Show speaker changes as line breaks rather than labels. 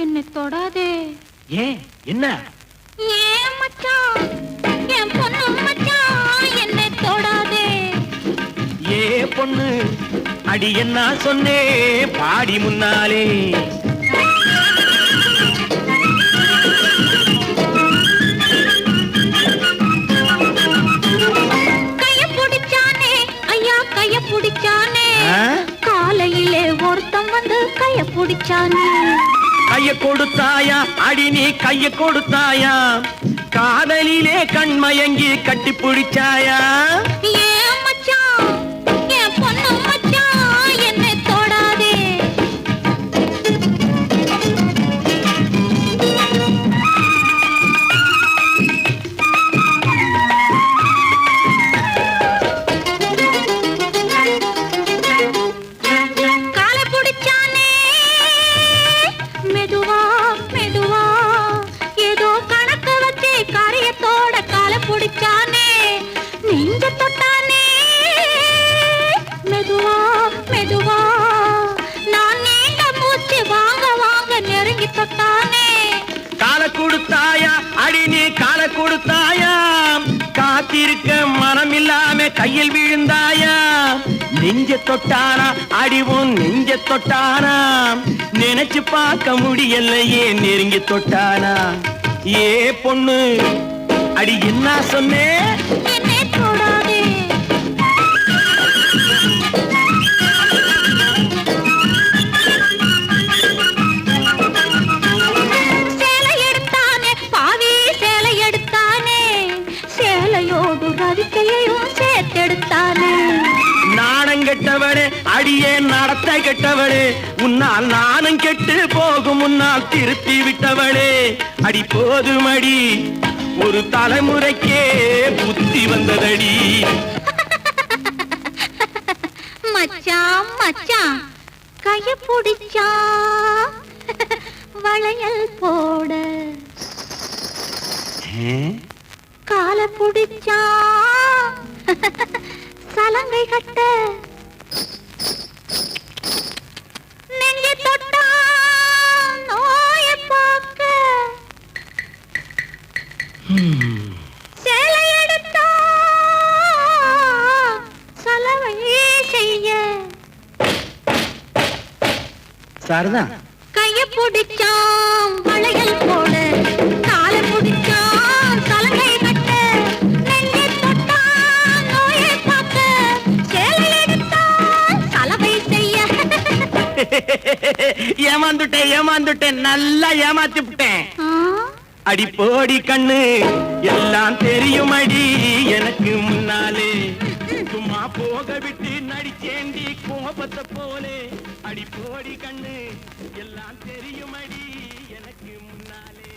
என்னை தொடாதே.
ஏன் என்ன?
ஏன் மச்சான், என் பொண்ணு மச்சான், என்னை தொடாதே.
ஏ பொண்ணு அடி என்ன சொன்னே பாடி முன்னாலே.
கைய பிடிச்சானே ஐயா, கைய பிடிச்சானே. காலையிலே ஒருத்தம் வந்து கைய பிடிச்சானே.
கைய கொடுத்தாயா அடி நீ கைய கொடுத்தாயா? காதலிலே கண்மயங்கி கட்டி பிடிச்சாயா?
ஏன் மச்சான், என் பொண்ணு மச்சான், என்னை தொடாதே. காலை பிடிச்சானே மெதுவா மெதுவா, ஏதோ கணக்கு வச்சு காரியத்தோட காலை பிடிச்சானே. நெஞ்ச தொட்டானே மெதுவா மெதுவா, நான் நீண்ட மூச்சு வாங்க வாங்க நெருங்கி தொட்டானே.
காலை கொடுத்தாயா அடி நீ காலை கொடுத்தாயா? காத்திருக்க மனம் இல்லாம கையில் விழுந்தாயா? நெஞ்ச தொட்டானா அடிவும் நெஞ்ச தொட்டானா? நினைச்சு பார்க்க முடியலையே நெருங்கி தொட்டானா? ஏ பொண்ணு அடி என்ன சொன்னே?
என்னை தொடாதே. சேலை எடுத்தானே பாவி, சேலை எடுத்தானே. சேலையோடு ரவிக்கையையும் சேர்த்தெடுத்தானே.
நாணம் கெட்டவளே அடியே நடத்த கெட்டவளே, உன்னால் நானும் கெட்டு போகும் முன்னால் திருப்பி விட்டவளே. அடி போதுமடி ஒரு தலைமுறைக்கே புத்தி வந்ததடி.
மச்சான் மச்சான் கைய பிடிச்சா வளையல் போட, கால பிடிச்சா சலங்கை கட்ட, நெஞ்சை தொட்டா நோய பார்க்க, சேலை எடுத்தா சலவை செய்ய.
சாரதான்
கைய பிடிச்சான் வளையல் போட, கால பிடிச்சான் சலங்கை கட்ட, நெஞ்சை தொட்டான் நோயை பார்க்க, சேலை எடுத்தான் சலவை செய்ய.
ஏமாந்துட்டேன் ஏமாந்துட்டேன், நல்லா ஏமாத்தி விட்டேன். அடி போடி கண்ணு எல்லாம் தெரியும் அடி எனக்கு முன்னாலே. சும்மா போக விட்டு நடிச்சேண்டி கோபத்தை போலே. அடி போடி கண்ணு எல்லாம் தெரியும் அடி எனக்கு முன்னாலே.